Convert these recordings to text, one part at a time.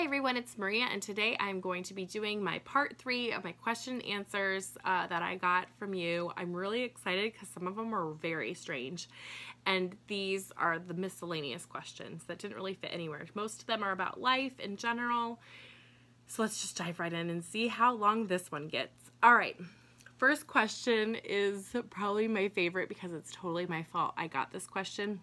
Hi everyone, it's Maria, and today I'm going to be doing my part 3 of my question and answers that I got from you. I'm really excited because some of them were very strange, and these are the miscellaneous questions that didn't really fit anywhere. Most of them are about life in general, so let's just dive right in and see how long this one gets. All right, first question is probably my favorite because it's totally my fault I got this question.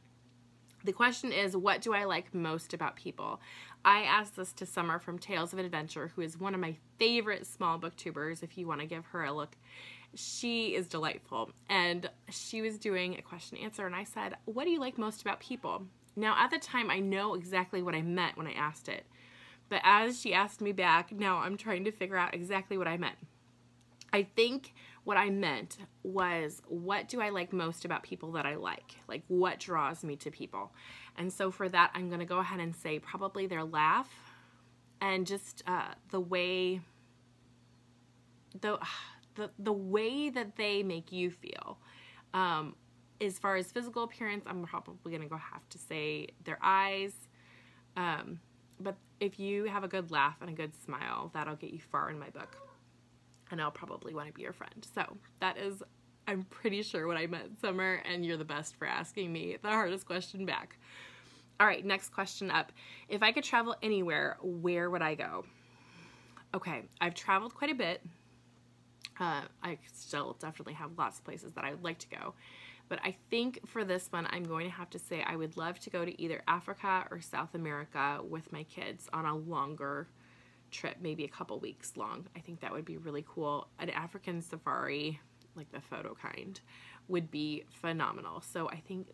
The question is, what do I like most about people? I asked this to Summer from Tales of Adventure, who is one of my favorite small booktubers, if you want to give her a look. She is delightful, and she was doing a question and answer, and I said, what do you like most about people? Now, at the time, I know exactly what I meant when I asked it, but as she asked me back, now I'm trying to figure out exactly what I meant. I think what I meant was, what do I like most about people that I like? Like, what draws me to people? And so for that, I'm going to go ahead and say probably their laugh and just the way that they make you feel. As far as physical appearance, I'm probably going to have to say their eyes. But if you have a good laugh and a good smile, that'll get you far in my book. And I'll probably want to be your friend. So that is, I'm pretty sure what I meant, Summer, and you're the best for asking me the hardest question back. All right, next question up. If I could travel anywhere, where would I go? Okay, I've traveled quite a bit. I still definitely have lots of places that I would like to go. But I think for this one, I'm going to have to say I would love to go to either Africa or South America with my kids on a longer trip, maybe a couple weeks long. I think that would be really cool. An African safari, like the photo kind, would be phenomenal. So I think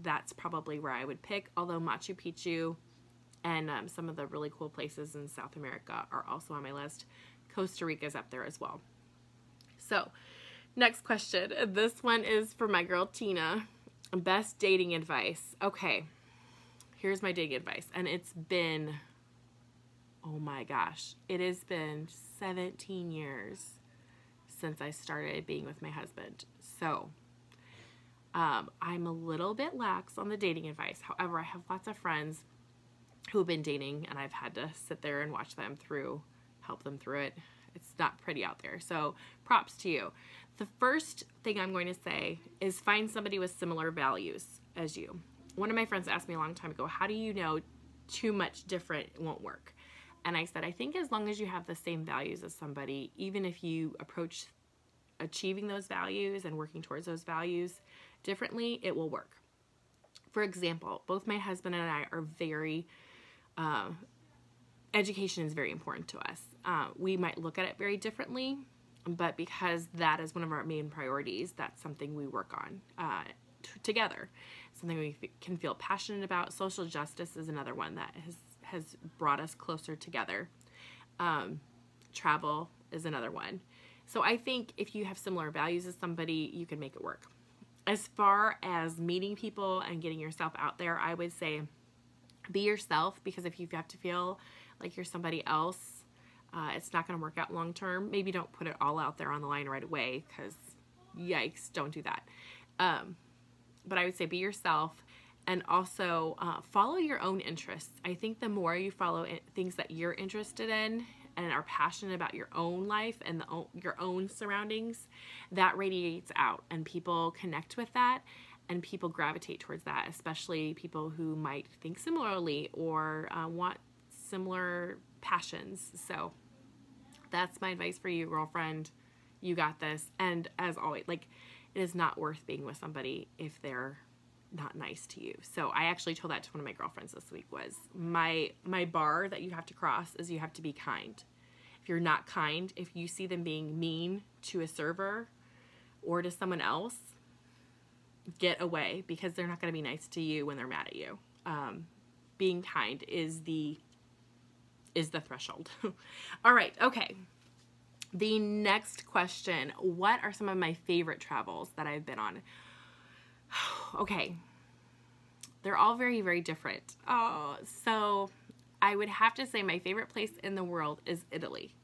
that's probably where I would pick, although Machu Picchu and some of the really cool places in South America are also on my list. Costa Rica is up there as well. So next question. This one is for my girl Tina. Best dating advice. Okay, here's my dating advice, and it's been, oh my gosh, it has been 17 years since I started being with my husband. So I'm a little bit lax on the dating advice. However, I have lots of friends who have been dating, and I've had to sit there and watch them through, help them through it. It's not pretty out there. So props to you. The first thing I'm going to say is find somebody with similar values as you. One of my friends asked me a long time ago, how do you know too much different won't work? And I said, I think as long as you have the same values as somebody, even if you approach achieving those values and working towards those values differently, it will work. For example, both my husband and I are very, education is very important to us. We might look at it very differently, but because that is one of our main priorities, that's something we work on together. Something we can feel passionate about. Social justice is another one that has brought us closer together. Travel is another one. So I think if you have similar values as somebody, you can make it work. As far as meeting people and getting yourself out there, I would say be yourself, because if you have to feel like you're somebody else, it's not going to work out long term. Maybe don't put it all out there on the line right away, because yikes, don't do that. But I would say be yourself. And also follow your own interests. I think the more you follow things that you're interested in and are passionate about your own life and your own surroundings, that radiates out, and people connect with that, and people gravitate towards that, especially people who might think similarly or want similar passions. So that's my advice for you, girlfriend. You got this. And as always, like, it is not worth being with somebody if they're not nice to you. So I actually told that to one of my girlfriends this week, was my bar that you have to cross is you have to be kind. If you're not kind, if you see them being mean to a server or to someone else, get away, because they're not going to be nice to you when they're mad at you. Being kind is the threshold. All right. Okay. The next question, what are some of my favorite travels that I've been on? Okay, they're all very, very different. So I would have to say my favorite place in the world is Italy.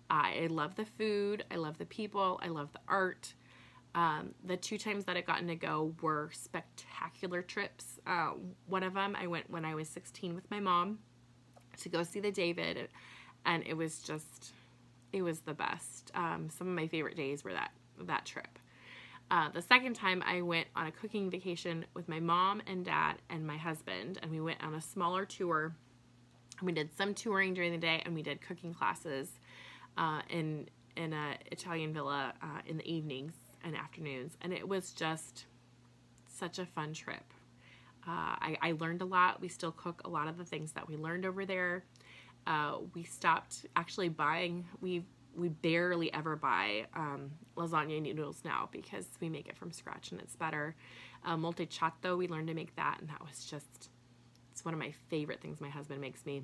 I love the food, I love the people, I love the art. The 2 times that I've gotten to go were spectacular trips. One of them I went when I was 16 with my mom, to go see the David, and it was the best. Some of my favorite days were that trip. The second time I went on a cooking vacation with my mom and dad and my husband, and we went on a smaller tour. We did some touring during the day, and we did cooking classes in a Italian villa in the evenings and afternoons, and it was just such a fun trip. I learned a lot. We still cook a lot of the things that we learned over there. We stopped actually buying. We barely ever buy lasagna noodles now because we make it from scratch and it's better. Multichato, we learned to make that, and that was just, it's one of my favorite things my husband makes me.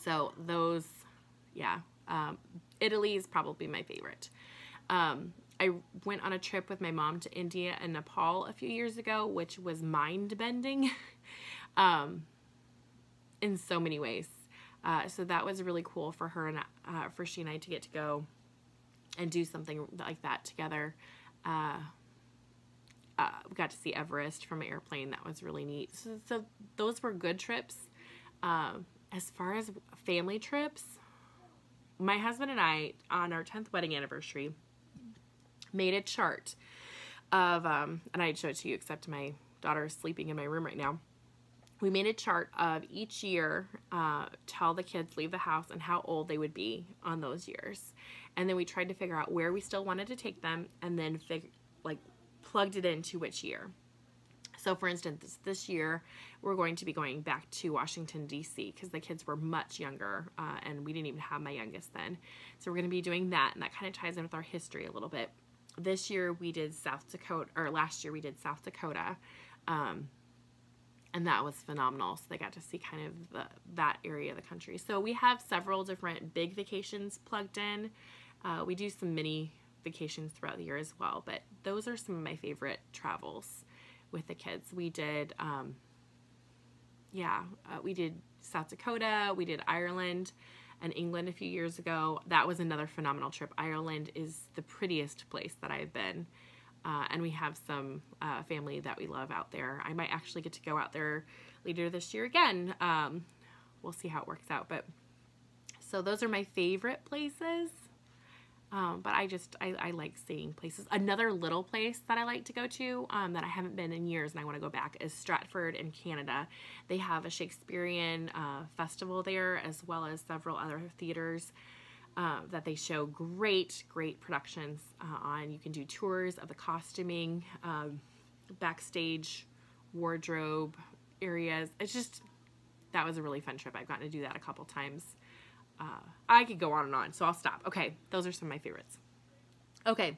So those, yeah, Italy is probably my favorite. I went on a trip with my mom to India and Nepal a few years ago, which was mind-bending in so many ways. So that was really cool for her and for she and I to get to go and do something like that together. We got to see Everest from an airplane. That was really neat. So those were good trips. As far as family trips, my husband and I, on our 10th wedding anniversary, made a chart of, and I'd show it to you, except my daughter is sleeping in my room right now. We made a chart of each year, till the kids leave the house and how old they would be on those years. And then we tried to figure out where we still wanted to take them, and then plugged it into which year. So for instance, this year we're going to be going back to Washington, D.C. because the kids were much younger, and we didn't even have my youngest then. So we're going to be doing that, and that kind of ties in with our history a little bit. This year we did South Dakota, or last year we did South Dakota, and that was phenomenal. So they got to see kind of that area of the country. So we have several different big vacations plugged in. We do some mini vacations throughout the year as well, but those are some of my favorite travels with the kids. We did, we did South Dakota, we did Ireland and England a few years ago. That was another phenomenal trip. Ireland is the prettiest place that I've been. And we have some family that we love out there. I might actually get to go out there later this year again. We'll see how it works out. But so those are my favorite places. But I like seeing places. Another little place that I like to go to that I haven't been in years and I want to go back is Stratford in Canada. They have a Shakespearean festival there, as well as several other theaters that they show great productions on. You can do tours of the costuming, backstage wardrobe areas. It's just, that was a really fun trip. I've gotten to do that a couple times. I could go on and on, so I'll stop. Okay, those are some of my favorites. Okay,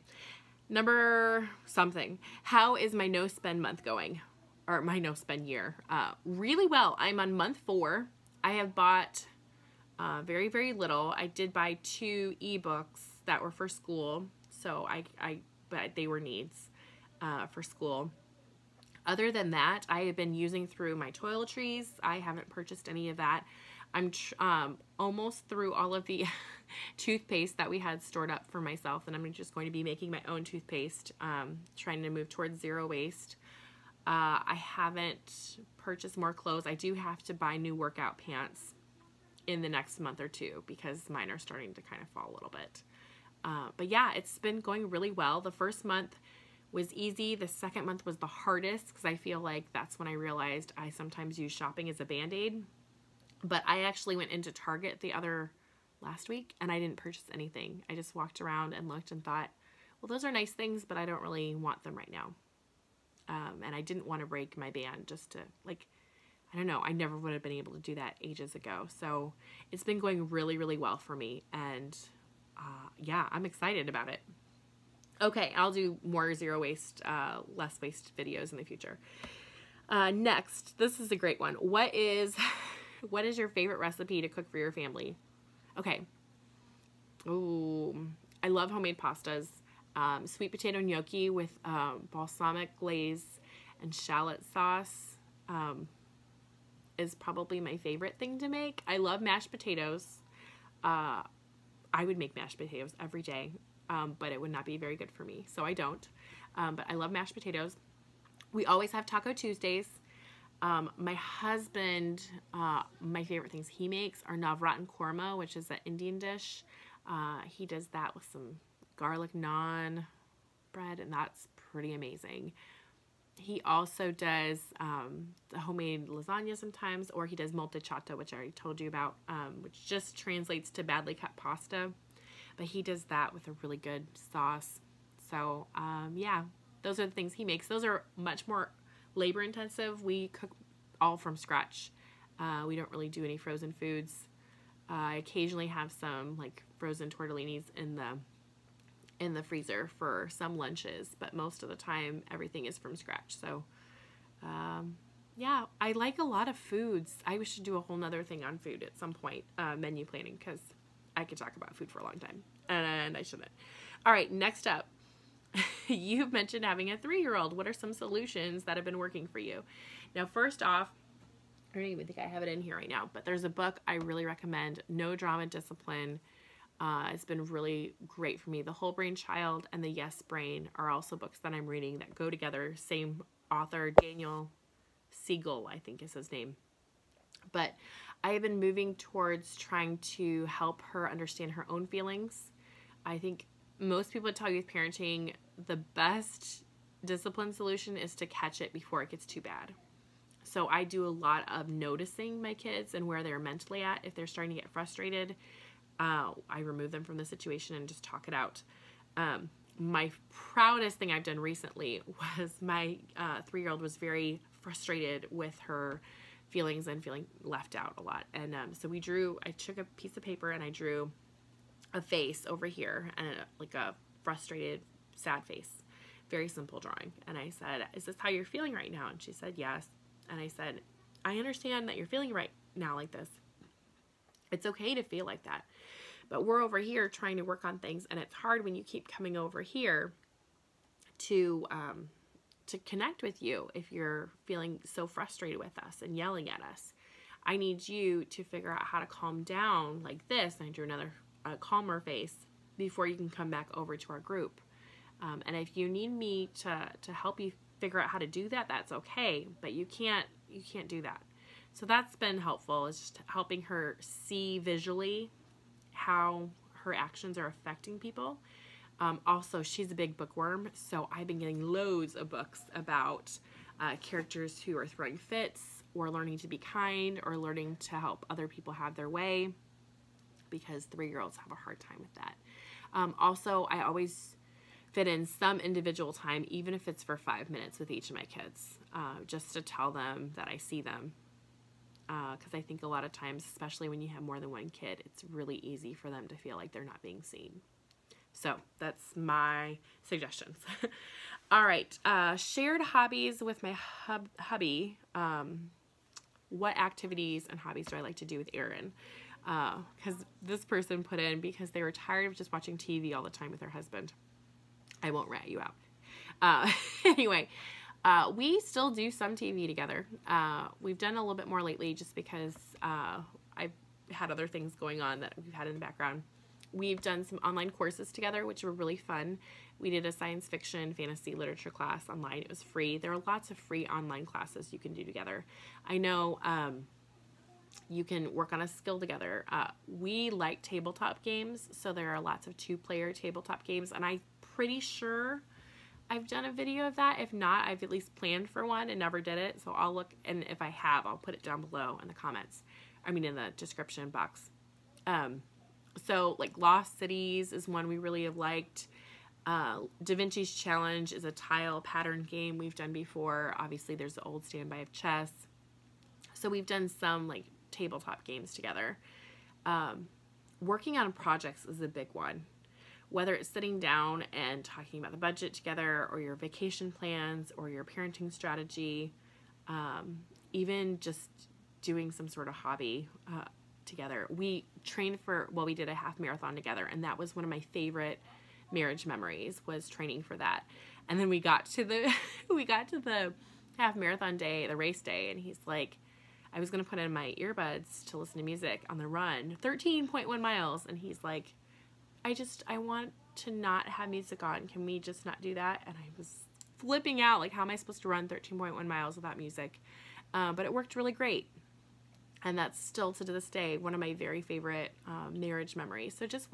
number something. How is my no-spend month going? Or my no-spend year? Really well. I'm on month 4. I have bought very, very little. I did buy 2 ebooks that were for school, so but they were needs for school. Other than that, I have been using through my toiletries. I haven't purchased any of that. I'm almost through all of the toothpaste that we had stored up for myself, and I'm just going to be making my own toothpaste, trying to move towards zero waste. I haven't purchased more clothes. I do have to buy new workout pants in the next month or 2 because mine are starting to kind of fall a little bit. But yeah, it's been going really well. The first month was easy. The second month was the hardest because I feel like that's when I realized I sometimes use shopping as a band-aid. But I actually went into Target last week and I didn't purchase anything. I just walked around and looked and thought, well, those are nice things, but I don't really want them right now. And I didn't want to break my band just to, I don't know, I never would have been able to do that ages ago. So it's been going really, really well for me. And yeah, I'm excited about it. Okay, I'll do more zero waste, less waste videos in the future. Next, this is a great one. What is your favorite recipe to cook for your family? Okay. Ooh, I love homemade pastas. Sweet potato gnocchi with balsamic glaze and shallot sauce is probably my favorite thing to make. I love mashed potatoes. I would make mashed potatoes every day, but it would not be very good for me, so I don't. But I love mashed potatoes. We always have Taco Tuesdays. My husband, my favorite things he makes are navratna korma, which is an Indian dish. He does that with some garlic naan bread, and that's pretty amazing. He also does the homemade lasagna sometimes, or he does moltechata, which I already told you about, which just translates to badly cut pasta. But he does that with a really good sauce. So, yeah, those are the things he makes. Those are much more labor intensive. We cook all from scratch. We don't really do any frozen foods. I occasionally have some like frozen tortellinis in the freezer for some lunches, but most of the time everything is from scratch. So yeah, I like a lot of foods. I should do a whole nother thing on food at some point, menu planning, because I could talk about food for a long time, and I shouldn't. All right, next up, you've mentioned having a 3-year-old. What are some solutions that have been working for you? Now, first off, I don't even think I have it in here right now, but there's a book I really recommend, No Drama Discipline. It's been really great for me. The Whole Brain Child and The Yes Brain are also books that I'm reading that go together. Same author, Daniel Siegel, I think is his name. But I have been moving towards trying to help her understand her own feelings. I think most people tell you with parenting, the best discipline solution is to catch it before it gets too bad. So I do a lot of noticing my kids and where they're mentally at. If they're starting to get frustrated, I remove them from the situation and just talk it out. My proudest thing I've done recently was my 3-year-old was very frustrated with her feelings and feeling left out a lot. And so I took a piece of paper and I drew a face over here and like a frustrated, sad face. Very simple drawing. And I said, "Is this how you're feeling right now?" And she said, "Yes." And I said, "I understand that you're feeling right now like this. It's okay to feel like that. But we're over here trying to work on things, and it's hard when you keep coming over here to connect with you if you're feeling so frustrated with us and yelling at us. I need you to figure out how to calm down like this." And I drew another calmer face before you can come back over to our group. And if you need me to help you figure out how to do that, that's okay. But you can't do that. So that's been helpful, is just helping her see visually how her actions are affecting people. Also, she's a big bookworm, so I've been getting loads of books about characters who are throwing fits or learning to be kind or learning to help other people have their way, because 3-year-olds have a hard time with that. Also, I always fit in some individual time, even if it's for 5 minutes with each of my kids, just to tell them that I see them. Because I think a lot of times, especially when you have more than one kid, it's really easy for them to feel like they're not being seen. So that's my suggestions. All right, shared hobbies with my hubby. What activities and hobbies do I like to do with Erin? Because this person put in, because they were tired of just watching TV all the time with her husband. I won't rat you out. Anyway, we still do some TV together. We've done a little bit more lately just because I've had other things going on that we've had in the background. We've done some online courses together, which were really fun. We did a science fiction fantasy literature class online. It was free. There are lots of free online classes you can do together. I know you can work on a skill together. We like tabletop games, so there are lots of 2-player tabletop games, and I'm pretty sure I've done a video of that. If not, I've at least planned for one and never did it, so I'll look, and if I have, I'll put it down below in the comments. I mean, in the description box. So, like, Lost Cities is one we really have liked. Da Vinci's Challenge is a tile pattern game we've done before. Obviously, there's the old standby of chess. So we've done some, like, tabletop games together. Working on projects is a big one. Whether it's sitting down and talking about the budget together, or your vacation plans, or your parenting strategy, even just doing some sort of hobby together. We did a half marathon together, and that was one of my favorite marriage memories, was training for that. And then we got to the half marathon day, the race day, and he's like, I was going to put in my earbuds to listen to music on the run, 13.1 miles, and he's like, I want to not have music on. Can we just not do that? And I was flipping out, like, how am I supposed to run 13.1 miles without music? but it worked really great. And that's still to this day one of my very favorite marriage memories. So just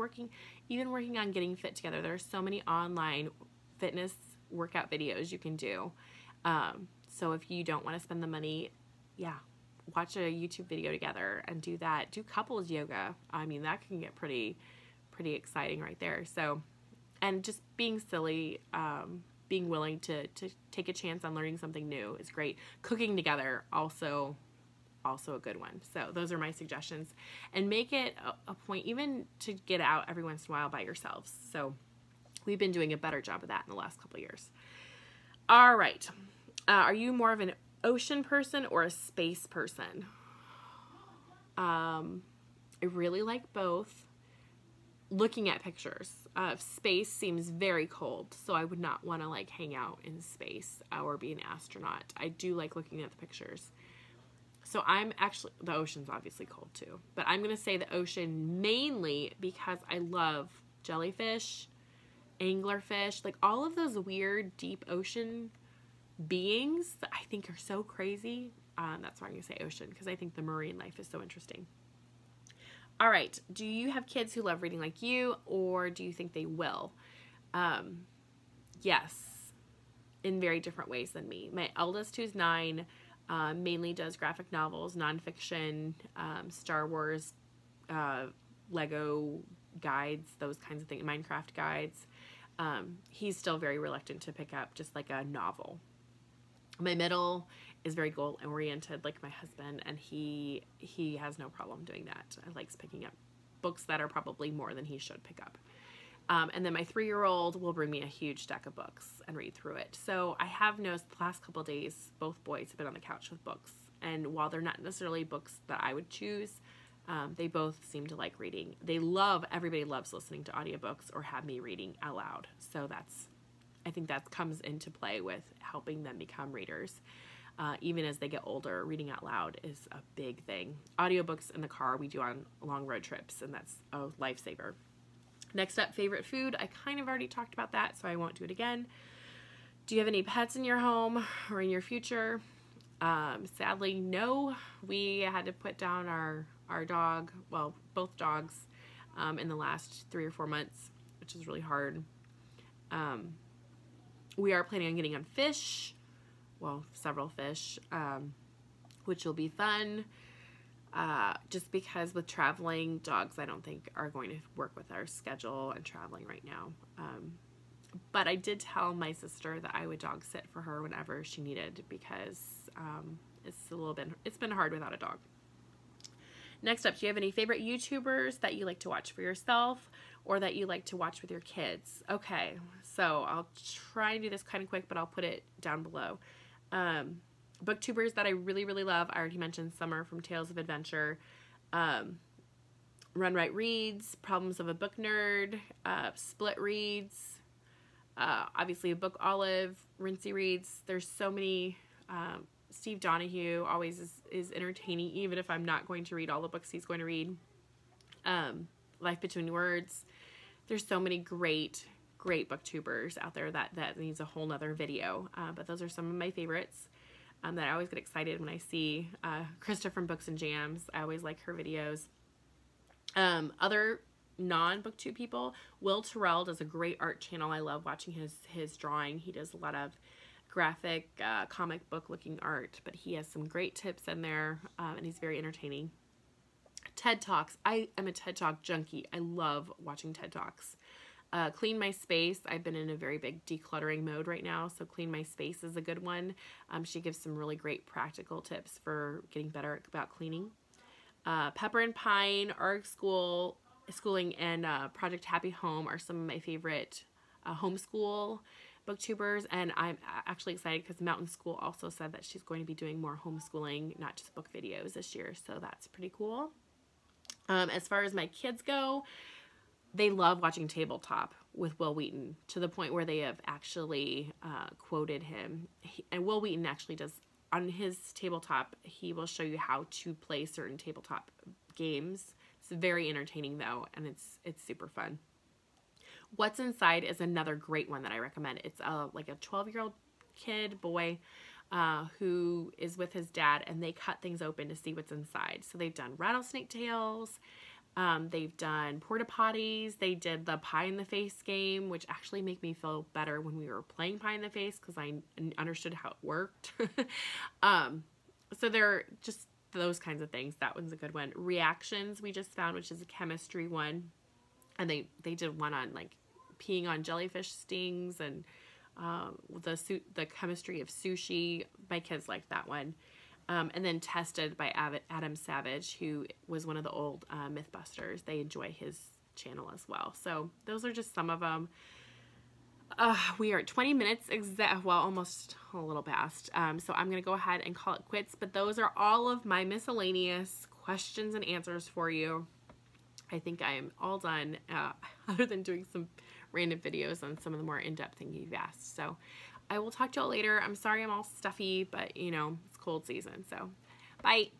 even working on getting fit together. There are so many online fitness workout videos you can do. So if you don't want to spend the money, yeah, watch a YouTube video together and do that. Do couples yoga. I mean, that can get pretty exciting right there. So, and just being silly, being willing to take a chance on learning something new is great. Cooking together, also a good one. So those are my suggestions. And make it a point even to get out every once in a while by yourselves. So we've been doing a better job of that in the last couple of years. All right. Are you more of an ocean person or a space person? I really like both. Looking at pictures, space seems very cold, so I would not want to like hang out in space or be an astronaut. I do like looking at the pictures. So the ocean's obviously cold too, but I'm going to say the ocean mainly because I love jellyfish, anglerfish, like all of those weird deep ocean beings that I think are so crazy. That's why I'm going to say ocean, because I think the marine life is so interesting. All right. Do you have kids who love reading like you, or do you think they will? Yes, in very different ways than me. My eldest, who's 9, mainly does graphic novels, nonfiction, Star Wars, Lego guides, those kinds of things, Minecraft guides. He's still very reluctant to pick up just like a novel. My middle is very goal oriented like my husband, and he has no problem doing that. I likes picking up books that are probably more than he should pick up. And then my 3-year-old will bring me a huge stack of books and read through it. So I have noticed the last couple of days, both boys have been on the couch with books. And while they're not necessarily books that I would choose, they both seem to like reading. Everybody loves listening to audiobooks or have me reading out loud. So I think that comes into play with helping them become readers. Even as they get older, reading out loud is a big thing. Audiobooks in the car we do on long road trips, and that's a lifesaver. Next up, favorite food. I kind of already talked about that, so I won't do it again. Do you have any pets in your home or in your future? Sadly, no. We had to put down our dog, well, both dogs, in the last 3 or 4 months, which is really hard. We are planning on getting on fish, well, several fish, which will be fun. Just because with traveling, dogs I don't think are going to work with our schedule and traveling right now. But I did tell my sister that I would dog sit for her whenever she needed, because it's been hard without a dog. Next up, do you have any favorite YouTubers that you like to watch for yourself or that you like to watch with your kids? Okay, so I'll try and do this kind of quick, but I'll put it down below. Booktubers that I really, really love. I already mentioned Summer from Tales of Adventure. Run Right Reads, Problems of a Book Nerd, Split Reads, obviously a Book Olive, Rincey Reads. There's so many. Steve Donahue always is entertaining, even if I'm not going to read all the books he's going to read. Life Between Words. There's so many great booktubers out there that needs a whole nother video. But those are some of my favorites that I always get excited when I see. Krista from Books and Jams. I always like her videos. Other non-booktube people. Will Terrell does a great art channel. I love watching his drawing. He does a lot of graphic comic book looking art, but he has some great tips in there, and he's very entertaining. TED Talks. I am a TED Talk junkie. I love watching TED Talks. Clean My Space. I've been in a very big decluttering mode right now, so Clean My Space is a good one. She gives some really great practical tips for getting better about cleaning. Pepper and Pine, ARG Schooling, and Project Happy Home are some of my favorite homeschool booktubers, and I'm actually excited because Mountain School also said that she's going to be doing more homeschooling, not just book videos this year, so that's pretty cool. As far as my kids go, they love watching Tabletop with Will Wheaton, to the point where they have actually quoted him. And Will Wheaton actually does, on his Tabletop, he will show you how to play certain tabletop games. It's very entertaining though, and it's super fun. What's Inside is another great one that I recommend. It's like a 12-year-old boy, who is with his dad, and they cut things open to see what's inside. So they've done rattlesnake tails. They've done porta potties. They did the pie in the face game, which actually made me feel better when we were playing pie in the face because I understood how it worked. So they're just those kinds of things. That one's a good one. Reactions we just found, which is a chemistry one. And they did one on like peeing on jellyfish stings and the chemistry of sushi. My kids liked that one. And then Tested by Adam Savage, who was one of the old Mythbusters. They enjoy his channel as well. So those are just some of them. We are at 20 minutes well, almost a little past. So I'm going to go ahead and call it quits. But those are all of my miscellaneous questions and answers for you. I think I am all done, other than doing some random videos on some of the more in-depth things you've asked. So I will talk to y'all later. I'm sorry I'm all stuffy, but you know, it's cold season. So bye.